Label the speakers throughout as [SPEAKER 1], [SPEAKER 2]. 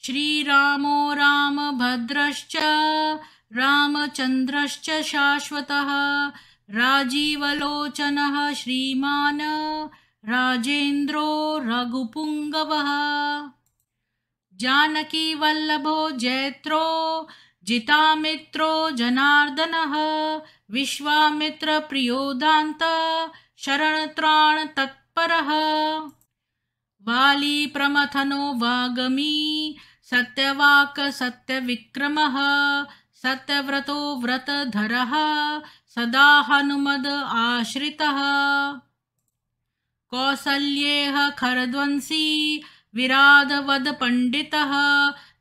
[SPEAKER 1] श्रीरामो रामभद्रश्च रामचन्द्रश्च शाश्वतः राजीवलोचनः श्रीमान् राजेन्द्रो रघुपुङ्गवः जानकीवल्लभो जैत्रो जितामित्रो जनार्दनः विश्वामित्रप्रियो दान्त शरणत्राणतत्परः वाली प्रमथनो वागमी सत्यवाक् सत्यविक्रमः सत्यव्रतो व्रतधरः सदा हनुमद आश्रितः कौसल्येह खरध्वंसी विराधवद पंडितः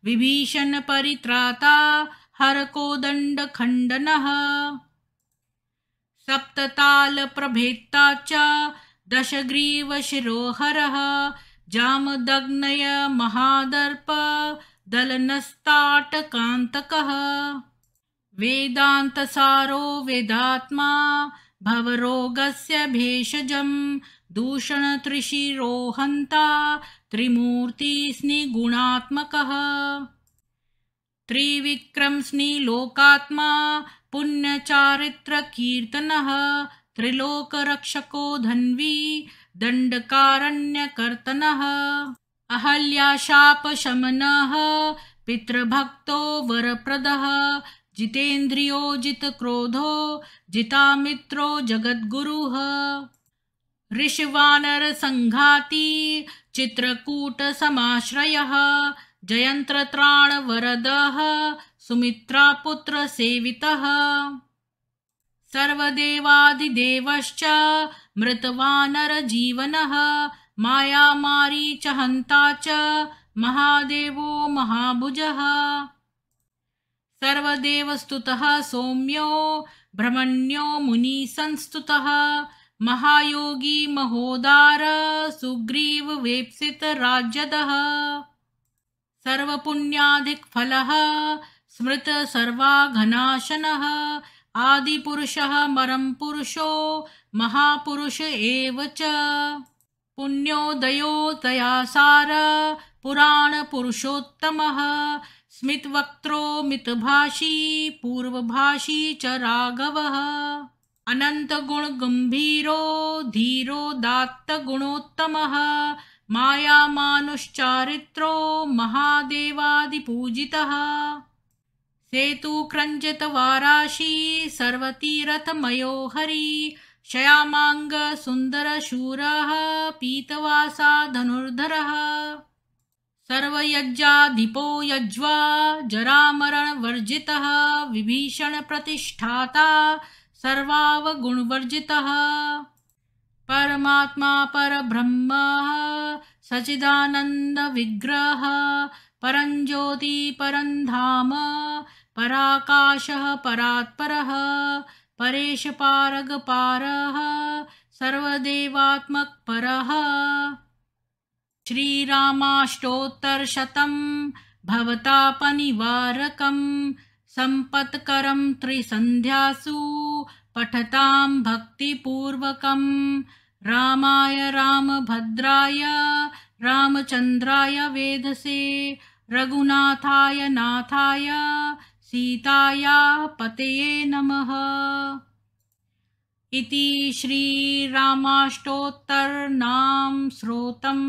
[SPEAKER 1] विभीषण परित्राता हरकोदंड खंडनः सप्तताल प्रभेत्ता च दशग्रीव शिरोहरः जामदग्नय महादर्प दलनस्ताटकान्तकः वेदान्तसारो वेदात्मा भवरोगस्य भेषजं दूषणत्रिशिरोहन्ता त्रिमूर्तिस्निगुणात्मकः त्रिविक्रमस्निलोकात्मा पुण्यचारित्रकीर्तनः त्रिलोकरक्षको धन्वी दण्डकारण्यकर्तनः अहल्याशापशमनः पितृभक्तो वरप्रदः जितेन्द्रियो जितक्रोधो जितामित्रो जगद्गुरुः ऋषिवानरसङ्घाती चित्रकूटसमाश्रयः जयन्त्रत्राणवरदः सुमित्रापुत्रसेवितः सर्वदेवादिदेवश्च मृतवानरजीवनः मायामारीचहन्ता च महादेवो महाभुजः सर्वदेवस्तुतः सौम्यो ब्रह्मण्यो मुनिसंस्तुतः महायोगी महोदार सुग्रीव वेप्सित राज्यदः सर्वपुण्याधिकफलः स्मृत सर्वाघनाशनः आदिपुरुषः परं पुरुषो महापुरुष एव च पुण्योदयो दयासार पुराणपुरुषोत्तमः स्मितवक्त्रो मितभाषी पूर्वभाषी च राघवः अनन्तगुणगम्भीरो धीरो दात्तगुणोत्तमः मायामानुश्चारित्रो महादेवादिपूजितः सेतुक्रञ्जितवाराशी सर्वतीरथमयो हरि शयामांग सुन्दरशूरः पीतवासा धनुर्धरः सर्वयज्ञाधिपो यज्वा जरामरणवर्जितः विभीषण प्रतिष्ठाता सर्वावगुणवर्जितः परमात्मा परब्रह्म सच्चिदानंद विग्रह परंज्योति परंधाम पराकाशः परात्परः परेश पारग पारः सर्वदेवात्मक परः श्रीरामाष्टोत्तरशतं भवतापनिवारकं संपत्करं त्रिसन्ध्यासु पठतां भक्तिपूर्वकं रामाय रामभद्राय रामचन्द्राय वेधसे रघुनाथाय नाथाय सीताया पतये नमः। इति श्रीरामाष्टोत्तरनाम स्तोत्रम्।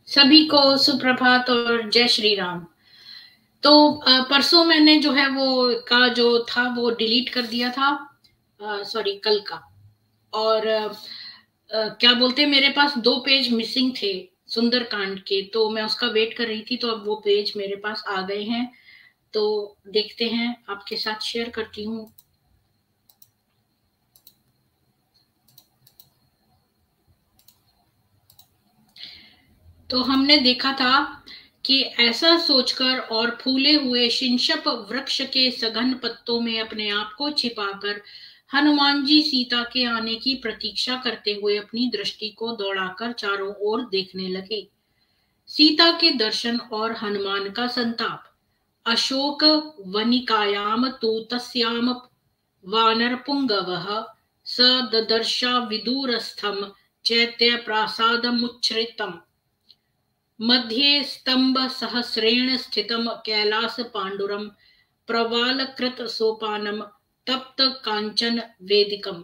[SPEAKER 2] सभी को सुप्रभात और जय श्री राम। तो परसों मैंने जो है वो का जो था वो डिलीट कर दिया था, सॉरी कल का, और क्या बोलते मेरे पास 2 पेज मिसिंग थे सुंदरकांड के, तो मैं उसका वेट कर रही थी। तो अब वो पेज मेरे पास आ गए हैं, तो देखते हैं, आपके साथ शेयर करती हूँ। तो हमने देखा था कि ऐसा सोचकर और फूले हुए शिंशप वृक्ष के सघन पत्तों में अपने आप को छिपाकर हनुमान जी सीता के आने की प्रतीक्षा करते हुए अपनी दृष्टि को दौड़ाकर चारों ओर देखने लगे। सीता के दर्शन और हनुमान का संताप। अशोक वनिकायाम तु तस्याम वानरपुङ्गवः स ददर्शा विदूरस्थं चैत्य प्रासादमुच्छ्रितम् मध्ये स्तंभ सहस्रेण स्थितं कैलास पांडुरम प्रवालकृत सोपानम तप्त कांचन वेदिकम।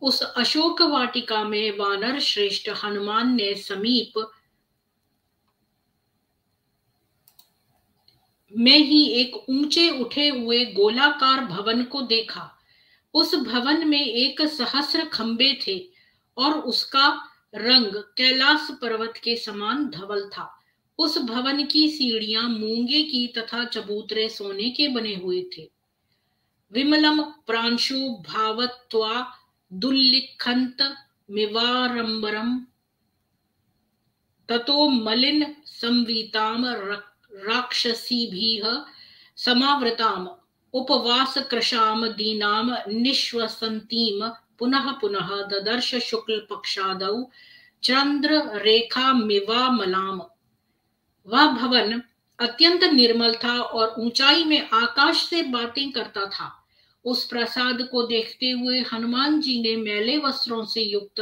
[SPEAKER 2] उस अशोक वाटिका में वानर श्रेष्ठ हनुमान ने समीप में ही एक ऊंचे उठे हुए गोलाकार भवन को देखा। उस भवन में 1,000 खंबे थे और उसका रंग कैलाश पर्वत के समान धवल था। उस भवन की सीढ़ियां मूंगे की तथा चबूतरे सोने के बने हुए थे। विमलम प्रांशु भावत्वा दुल्लिखंत मिवारंबरम ततो मलिन संवीताम राक्षसीभिः समावृताम उपवास कृशाम दीनाम निश्वसंतीम पुनः पुनः ददर्श शुक्ल पक्षादौ चंद्र रेखा मिवामलाम। वह भवन अत्यंत निर्मल था और ऊंचाई में आकाश से बातें करता था। उस प्रसाद को देखते हुए हनुमान जी ने मैले वस्त्रों से युक्त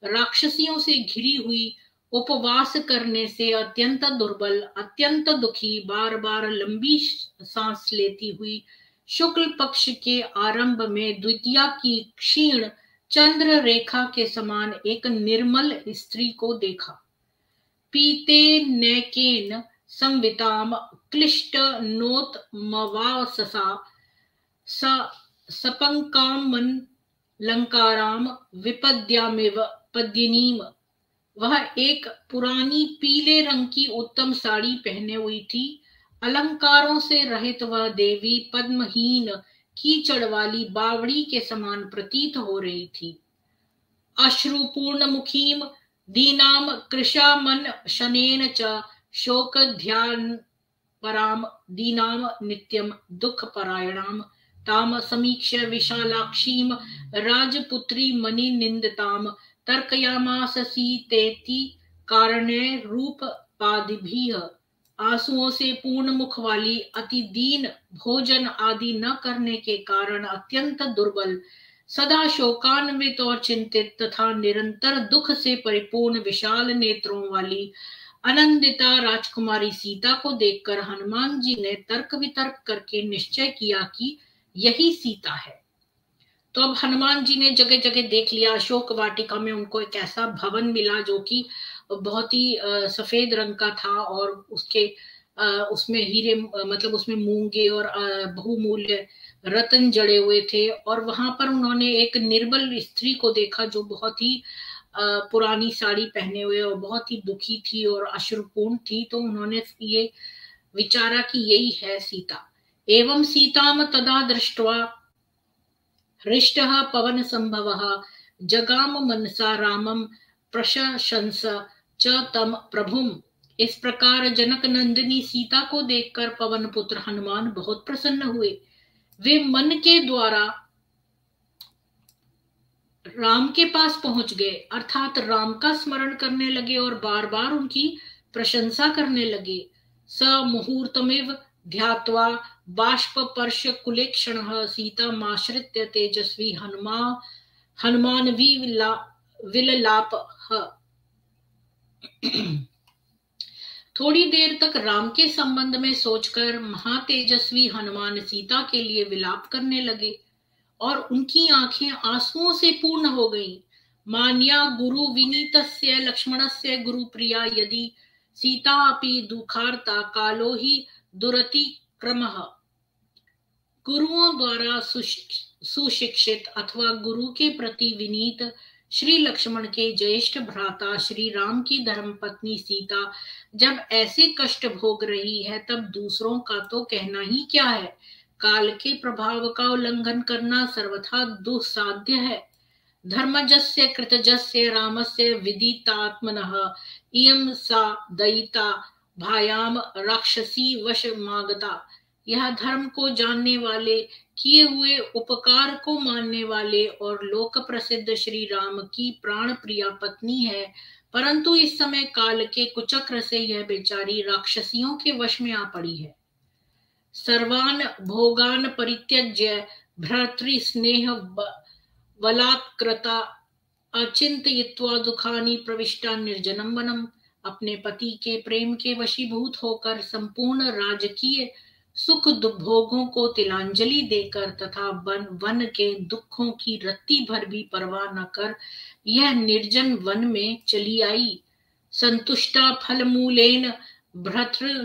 [SPEAKER 2] राक्षसियों से घिरी हुई उपवास करने से अत्यंत दुर्बल अत्यंत दुखी बार बार लंबी सांस लेती हुई शुक्ल पक्ष के आरंभ में द्वितीया की क्षीण चंद्र रेखा के समान एक निर्मल स्त्री को देखा। पीते नैकेन संविताम क्लिष्ट नोत मवाससा सपंकामन लंकाराम विपद्यामिव पद्यनीम। वह एक पुरानी पीले रंग की उत्तम साड़ी पहने हुई थी। अलंकारों से रहित वह देवी पद्महीन कीचड़ वाली बावड़ी के समान प्रतीत हो रही थी। अश्रुपूर्ण मुखीम दीनाम कृशामन शनेन च शोक ध्यान पराम दीनाम नित्यम दुख परायणाम ताम समीक्ष विशालाक्षीम राजपुत्री मणि निंदताम तर्कयामास सीतेति कारणे रूप पादिभिः। आंसुओं से पूर्ण मुख वाली अति दीन भोजन आदि न करने के कारण अत्यंत दुर्बल सदा शोकान्वित और चिंतित तथा निरंतर दुख से परिपूर्ण विशाल नेत्रों वाली आनंदिता राजकुमारी सीता को देखकर हनुमान जी ने तर्क वितर्क करके निश्चय किया कि यही सीता है। तो अब हनुमान जी ने जगह जगह देख लिया। अशोक वाटिका में उनको एक ऐसा भवन मिला जो कि बहुत ही सफेद रंग का था और उसमें हीरे मतलब उसमें मूंगे और बहुमूल्य रत्न जड़े हुए थे। और वहां पर उन्होंने एक निर्बल स्त्री को देखा जो बहुत ही पुरानी साड़ी पहने हुए और बहुत ही दुखी थी और अश्रुपूर्ण थी। तो उन्होंने ये विचारा कि यही है सीता। एवं सीताम तदा दृष्ट्वा हृष्टः पवन संभवः जगाम मनसा रामम प्रशंस च तम प्रभुम। इस प्रकार जनक नंदिनी सीता को देखकर पवन पुत्र हनुमान बहुत प्रसन्न हुए। वे मन के द्वारा राम के पास पहुंच गए अर्थात राम का स्मरण करने लगे और बार बार उनकी प्रशंसा करने लगे। स मुहूर्तमिव ध्यात्वा बाष्पर्श कुलेक्षणः सीतामाश्रित्य तेजस्वी हनुमान विललापः। थोड़ी देर तक राम के संबंध में सोचकर महातेजस्वी हनुमान सीता के लिए विलाप करने लगे और उनकी आंखें आंसुओं से पूर्ण हो गईं। मान्या गुरु विनीतस्य लक्ष्मणस्य गुरु प्रिया यदि सीता अपि दुखार्ता कालो ही दुरति क्रमः। गुरुओं द्वारा सुशिक्षित अथवा गुरु के प्रति विनीत श्री लक्ष्मण के ज्येष्ठ भ्राता श्री राम की धर्मपत्नी सीता जब ऐसे कष्ट भोग रही है तब दूसरों का तो कहना ही क्या है। काल के प्रभाव का उल्लंघन करना सर्वथा दुस्साध्य है। धर्मजस्य कृतजस्य रामस्य विदितात्मनः इयं सा दयिता भायाम राक्षसी वशमागता। यह धर्म को जानने वाले किए हुए उपकार को मानने वाले और लोक प्रसिद्ध श्री राम की प्राण प्रिया पत्नी है, परंतु इस समय काल के कुचक्र से यह बेचारी राक्षसियों के वश में आ पड़ी है। सर्वान भोगान परित्यज्य भ्रातृस्नेह बलात्कृता अचिंतयित्वा दुखानि प्रविष्टा निर्जनम वनम। अपने पति के प्रेम के वशीभूत होकर संपूर्ण राजकीय सुख भोगों को तिलांजलि देकर तथा वन के दुखों की रत्ती भर भी परवाह न कर यह निर्जन वन में चली आई। संतुष्टा फलमूलेन भ्रतृ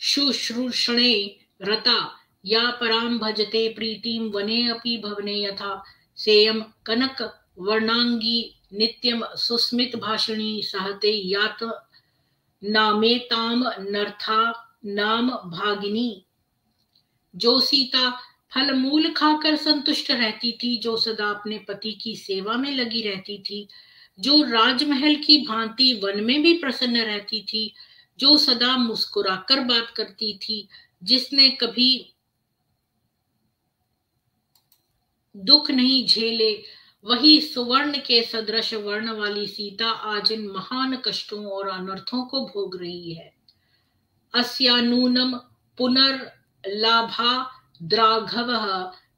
[SPEAKER 2] शुश्रूषणे रता या पराम भजते प्रीतिम वने अपि भवने यथा। सेयम कनक वर्णांगी नित्यम सुस्मित भाषिणी सहते यात नामेताम नर्था नाम भागिनी। जो सीता फल मूल खाकर संतुष्ट रहती थी, जो सदा अपने पति की सेवा में लगी रहती थी, जो राजमहल की भांति वन में भी प्रसन्न रहती थी, जो सदा मुस्कुराकर बात करती थी, जिसने कभी दुख नहीं झेले, वही सुवर्ण के सदृश वर्ण वाली सीता आज इन महान कष्टों और अनर्थों को भोग रही है। अस्यानूनम पुनर्लाभा द्राघवः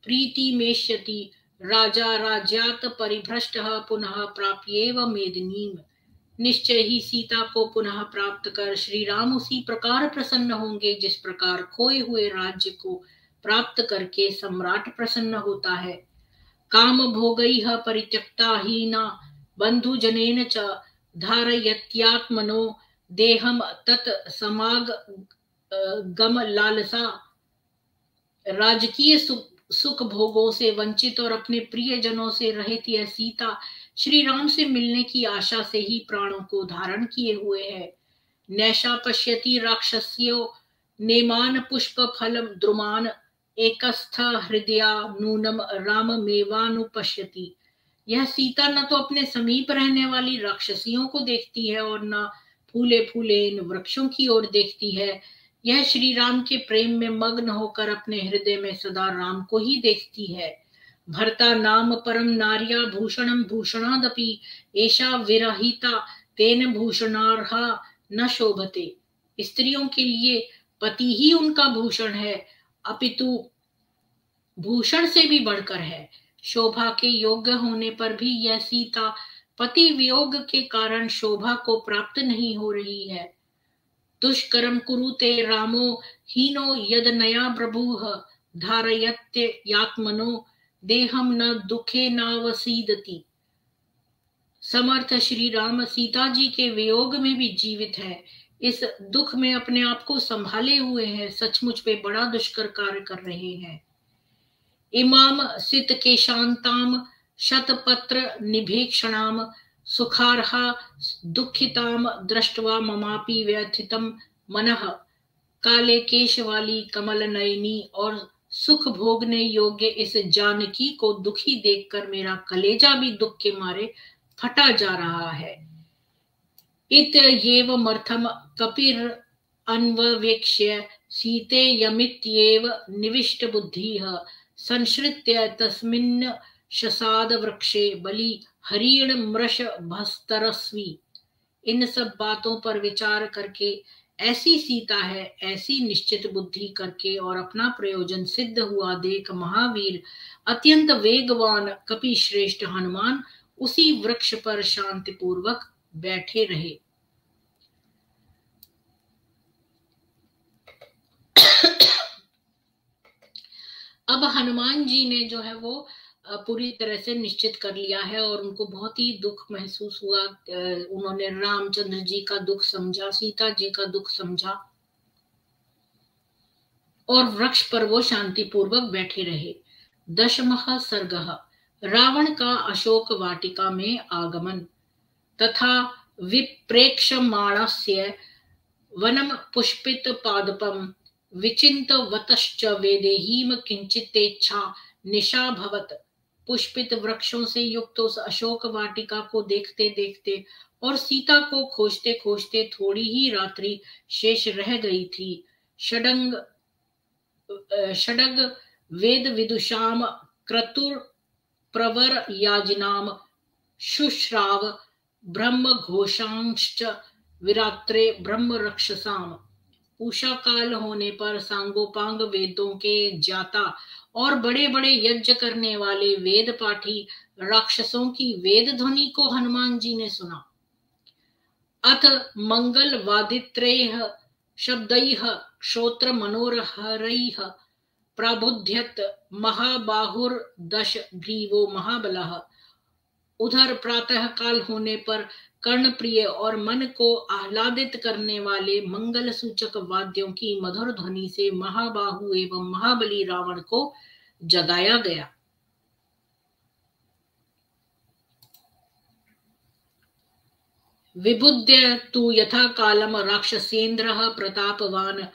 [SPEAKER 2] प्रीतिमेष्यति राजा राज्यात् परिभ्रष्टः पुनः प्राप्येव मेदिनीम। निश्चय ही सीता को पुनः प्राप्त कर श्री राम उसी प्रकार प्रसन्न होंगे जिस प्रकार खोए हुए राज्य को प्राप्त करके सम्राट प्रसन्न होता है। काम भोगैः परित्यक्ता हीना बंधुजनेन च धारयत्यात्मनो देहम तत् समाग गम लालसा। राजकीय सुख भोगों से वंचित और अपने प्रियजनों से रहित यह सीता श्री राम से मिलने की आशा से ही प्राणों को धारण किए हुए है। नैषा पश्यति राक्षस्यो नेमान पुष्प फल द्रुमान एकस्थ हृदया नूनम राम मेवानुपश्यति। यह सीता न तो अपने समीप रहने वाली राक्षसियों को देखती है और न फूले फूले इन वृक्षों की ओर देखती है। यह श्री राम के प्रेम में मग्न होकर अपने हृदय में सदा राम को ही देखती है। भर्ता नाम परम नार्या भूषणम भूषणादपि एषा विरहिता तेन भूषणार्हा न शोभते। स्त्रियों के लिए पति ही उनका भूषण है, अपितु भूषण से भी बढ़कर है। शोभा के योग्य होने पर भी यह सीता पति वियोग के कारण शोभा को प्राप्त नहीं हो रही है। दुष्कर्म कुरुते रामो हीनो यद नया प्रभुः धारयत्य यात्मनो देहम न दुखे नावसीदति। समर्थ श्री राम सीता जी के वियोग में भी जीवित है, इस दुख में अपने आप को संभाले हुए हैं, सचमुच वे बड़ा दुष्कर कार्य कर रहे हैं। इमाम सित के शांताम शतपत्र निभीक्षणाम सुखार्हा दुखिताम दृष्ट्वा ममापि व्यथितम मनः। काले केश वाली कमल नयनी और सुख भोगने योग्य इस जानकी को दुखी देखकर मेरा कलेजा भी दुख के मारे फटा जा रहा है। इत येवमर्थम कपिर अन्ववेक्ष्य सीते यमित्येव निविष्ट बुद्धिः संश्रित्य तस्मिन् शसाद वृक्षे बलि हरिण मृष भस्तरस्वी। इन सब बातों पर विचार करके ऐसी सीता है, ऐसी निश्चित बुद्धि करके और अपना प्रयोजन सिद्ध हुआ देख महावीर अत्यंत वेगवान कपि श्रेष्ठ हनुमान उसी वृक्ष पर शांतिपूर्वक बैठे रहे। अब हनुमान जी ने जो है वो पूरी तरह से निश्चित कर लिया है और उनको बहुत ही दुख महसूस हुआ। उन्होंने रामचंद्र जी का दुख समझा, सीता जी का दुख समझा और वृक्ष पर वो शांतिपूर्वक बैठे रहे। दशमः सर्गः रावण का अशोक वाटिका में आगमन तथा विप्रेक्षमाणस्य वनम पुष्पित पादपम विचिंत वतश्च वेदेहीम किंचितेच्छा निशा भवत। पुष्पित वृक्षों से युक्त उस अशोक वाटिका को देखते देखते और सीता को खोजते खोजते थोड़ी ही रात्रि शेष रह गई थी। षडग वेद विदुषाम क्रतुर प्रवर याजिनाम शुश्राव ब्रह्म घोषांश्च विरात्रे ब्रह्म रक्षसाम। उषा काल होने पर सांगोपांग वेदों के ज्ञाता और बड़े बड़े यज्ञ करने वाले वेद पाठी राक्षसों की वेद ध्वनि को हनुमान जी ने सुना। अथ मंगल वादित्रैः शब्दैः श्रोत्र मनोहरैः प्रबुध्यत महाबाहुर्दश ग्रीवो महाबलः। उधर प्रातः काल होने पर कर्णप्रिय और मन को आह्लादित करने वाले मंगल सूचक वाद्यों की मधुर ध्वनि से महाबाहु एवं महाबली रावण को जगाया गया। विबुद्ध्य तु यथा कालम राक्षसेन्द्रः प्रतापवान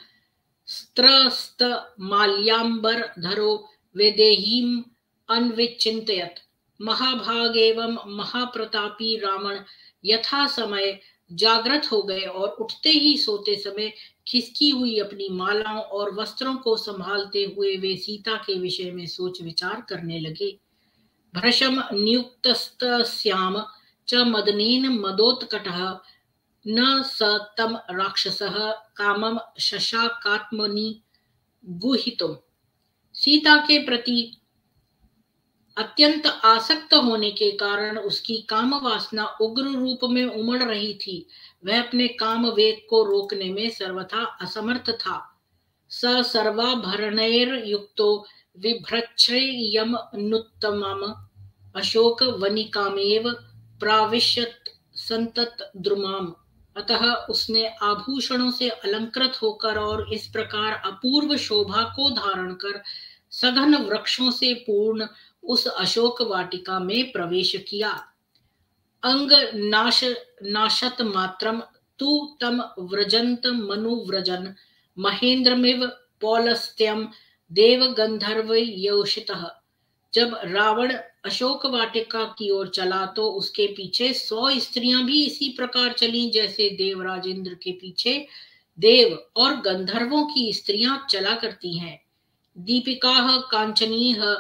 [SPEAKER 2] स्त्रस्त माल्याम्बरधरो वैदेहीम् अन्विचिन्तयत्। महाभाग एवं महाप्रतापी रावण यथा समय जागृत हो गए और उठते ही सोते समय खिसकी हुई अपनी मालाओं और वस्त्रों को संभालते हुए वे सीता के विषय में सोच विचार करने लगे। भृशम नियुक्तस्याम च मदनेन मदोत्कटः न स तम राक्षसः कामम शशाकात्मनि गुहितुम। सीता के प्रति अत्यंत आसक्त होने के कारण उसकी काम वासना उग्र रूप में उमड़ रही थी। वह अपने काम वेग को रोकने में सर्वथा असमर्थ था। स सर्वाभरणैर युक्तो बिभ्रच्छयमनुत्तमम् अशोक वनिकामेव प्राविशत संतत द्रुमाम। अतः उसने आभूषणों से अलंकृत होकर और इस प्रकार अपूर्व शोभा को धारण कर सघन वृक्षों से पूर्ण उस अशोक वाटिका में प्रवेश किया। अंग नाशत मात्रम तु तम व्रजंत मनुव्रजन महेंद्रमिव पौलस्त्यम देव गंधर्व योषितः। जब रावण अशोक वाटिका की ओर चला तो उसके पीछे 100 स्त्रियां भी इसी प्रकार चलीं, जैसे देवराज इंद्र के पीछे देव और गंधर्वों की स्त्रियां चला करती हैं। दीपिकाः कांचनीः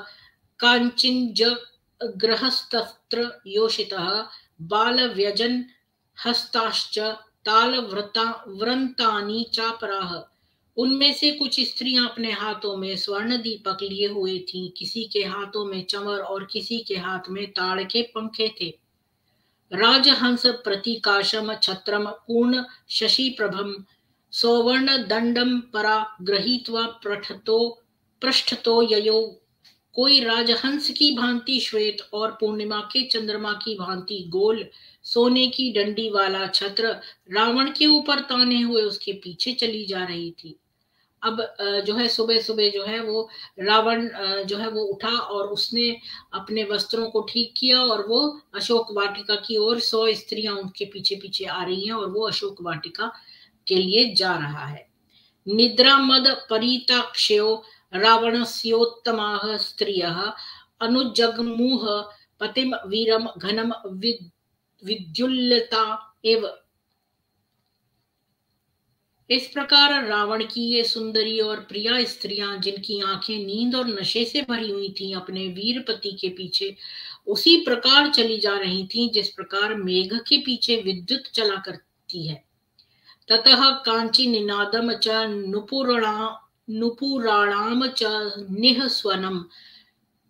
[SPEAKER 2] कांचिंज गृहस्तस्त्र योषितः बाल व्यजन हस्ताश्च ताल व्रंतानि चापराः। उनमें से कुछ स्त्रियां अपने हाथों में स्वर्ण दीपक लिए हुए थीं, किसी के हाथों में चमर और किसी के हाथ में ताड़ के पंखे थे। राजहंस प्रतीकाशम छत्रम पूर्ण शशि प्रभम सौवर्ण दंडम परा गृहीत्वा पृष्ठतो ययो। कोई राजहंस की भांति श्वेत और पूर्णिमा के चंद्रमा की भांति गोल सोने की डंडी वाला छत्र रावण के ऊपर ताने हुए उसके पीछे चली जा रही थी। अब जो है सुबह सुबह जो है वो रावण जो है वो उठा और उसने अपने वस्त्रों को ठीक किया और वो अशोक वाटिका की ओर 100 स्त्रियां उनके पीछे पीछे आ रही हैं और वो अशोक वाटिका के लिए जा रहा है। निद्रा मद परिताक्षयो रावणस्योत्तमाः स्त्रियः अनुजग्मुः पतिम वीरम घनम विद्युल्लता एव। इस प्रकार रावण की ये सुंदरी और प्रिया स्त्रियां, जिनकी आंखें नींद और नशे से भरी हुई थीं, अपने वीर पति के पीछे उसी प्रकार चली जा रही थीं जिस प्रकार मेघ के पीछे विद्युत चला करती है। ततः कांची निनादम च नुपुराणाम च निःस्वनम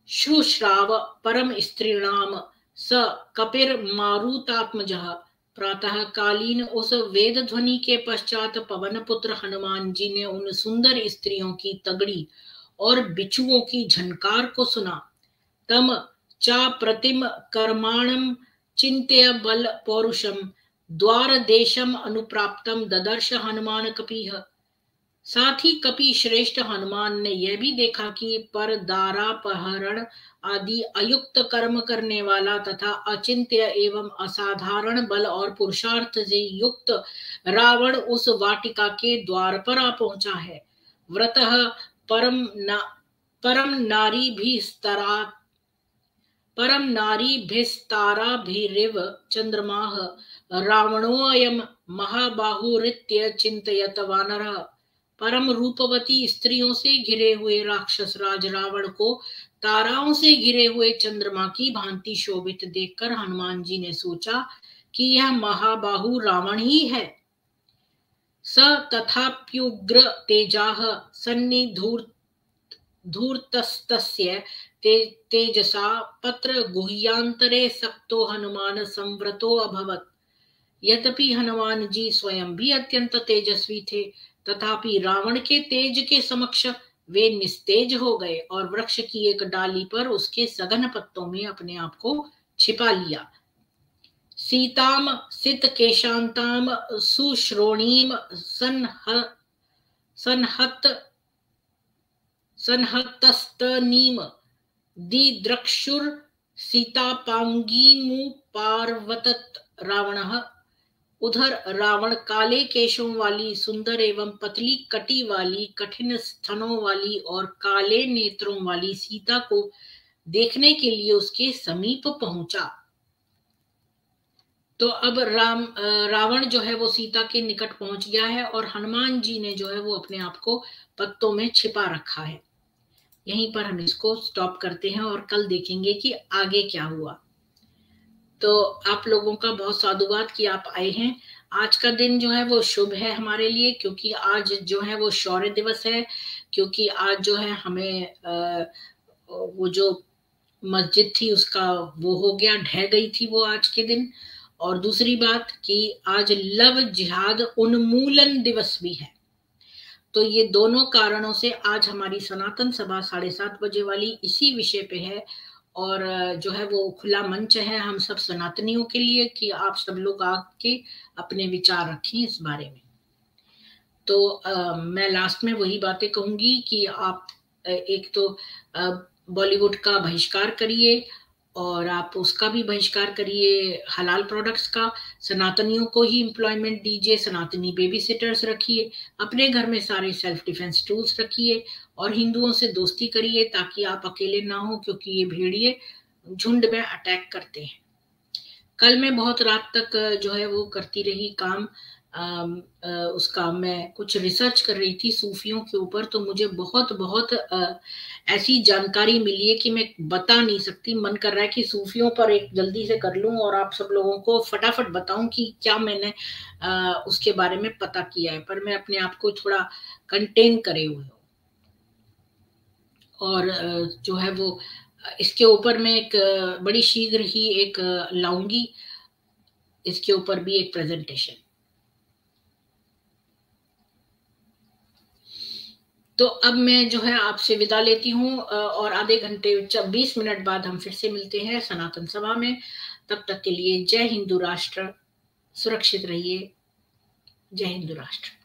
[SPEAKER 2] शुश्राव परम स्त्रीणाम स कपिर मारुतात्मजः। प्रातः कालीन उस वेद ध्वनि के पश्चात पवन पुत्र हनुमान जी ने उन सुंदर स्त्रियों की तगड़ी और बिच्छुओं की झनकार को सुना। तम चा प्रतिम कर्माणम चिंत्य बल पौरुषम द्वार देशम अनुप्राप्तम ददर्श हनुमान कपिः। साथ ही कपि श्रेष्ठ हनुमान ने यह भी देखा कि पर दारापहरण आदि अयुक्त कर्म करने वाला तथा अचिंत्य एवं असाधारण बल और पुरुषार्थ से युक्त रावण उस वाटिका के द्वार पर आ पहुंचा है। व्रतः परम नारीभिस्ताराभिरिव चंद्रमाः रावणोऽयं महाबाहुरित्य चिंतयत वानरः। परम रूपवती स्त्रियों से घिरे हुए राक्षस राज रावण को ताराओं से घिरे हुए चंद्रमा की भांति शोभित देखकर हनुमान जी ने सोचा कि यह महाबाहु रावण ही है। स तथाप्युग्र तेजाः सन्निधूर्तस्तस्य तेजसा पत्र गुह्यांतरे सक्तो हनुमान संव्रतो अभवत्। यद्यपि हनुमान जी स्वयं भी अत्यंत तेजस्वी थे, तथापि रावण के तेज के समक्ष वे निस्तेज हो गए और वृक्ष की एक डाली पर उसके सघन पत्तों में अपने आप को छिपा लिया। सीताम सित केशांताम सुश्रोणीम सन्हतस्तनीम दिद्रक्षुर सीतापांगीमुपार्वतत रावणः। उधर रावण काले केशों वाली, सुंदर एवं पतली कटी वाली, कठिन स्तनों वाली और काले नेत्रों वाली सीता को देखने के लिए उसके समीप पहुंचा। तो अब रावण जो है वो सीता के निकट पहुंच गया है और हनुमान जी ने जो है वो अपने आप को पत्तों में छिपा रखा है। यहीं पर हम इसको स्टॉप करते हैं और कल देखेंगे कि आगे क्या हुआ। तो आप लोगों का बहुत साधुवाद कि आप आए हैं। आज का दिन जो है वो शुभ है हमारे लिए, क्योंकि आज जो है वो शौर्य दिवस है, क्योंकि आज जो है हमें वो जो मस्जिद थी उसका वो हो गया, ढह गई थी वो आज के दिन। और दूसरी बात कि आज लव जिहाद उन्मूलन दिवस भी है। तो ये दोनों कारणों से आज हमारी सनातन सभा 7:30 बजे वाली इसी विषय पे है, और जो है वो खुला मंच है हम सब सनातनियों के लिए कि आप सब लोग आके अपने विचार रखें इस बारे में। तो मैं लास्ट में वही बातें कहूंगी कि आप एक तो बॉलीवुड का बहिष्कार करिए और आप उसका भी बहिष्कार करिए, हलाल प्रोडक्ट्स का। सनातनियों को ही एम्प्लॉयमेंट दीजिए, सनातनी बेबी सिटर्स रखिए, अपने घर में सारे सेल्फ डिफेंस टूल्स रखिए और हिंदुओं से दोस्ती करिए ताकि आप अकेले ना हो, क्योंकि ये भेड़िए झुंड में अटैक करते हैं। कल मैं बहुत रात तक जो है वो करती रही काम, उसका मैं कुछ रिसर्च कर रही थी सूफियों के ऊपर। तो मुझे बहुत ऐसी जानकारी मिली है कि मैं बता नहीं सकती। मन कर रहा है कि सूफियों पर एक जल्दी से कर लूं और आप सब लोगों को फटाफट बताऊं कि क्या मैंने उसके बारे में पता किया है, पर मैं अपने आप को थोड़ा कंटेन करे हुए हूँ। और जो है वो इसके ऊपर मैं एक बड़ी शीघ्र ही एक लाऊंगी, इसके ऊपर भी एक प्रेजेंटेशन। तो अब मैं जो है आपसे विदा लेती हूँ और आधे घंटे 20 मिनट बाद हम फिर से मिलते हैं सनातन सभा में। तब तक के लिए जय हिंदू राष्ट्र, सुरक्षित रहिए। जय हिंदू राष्ट्र।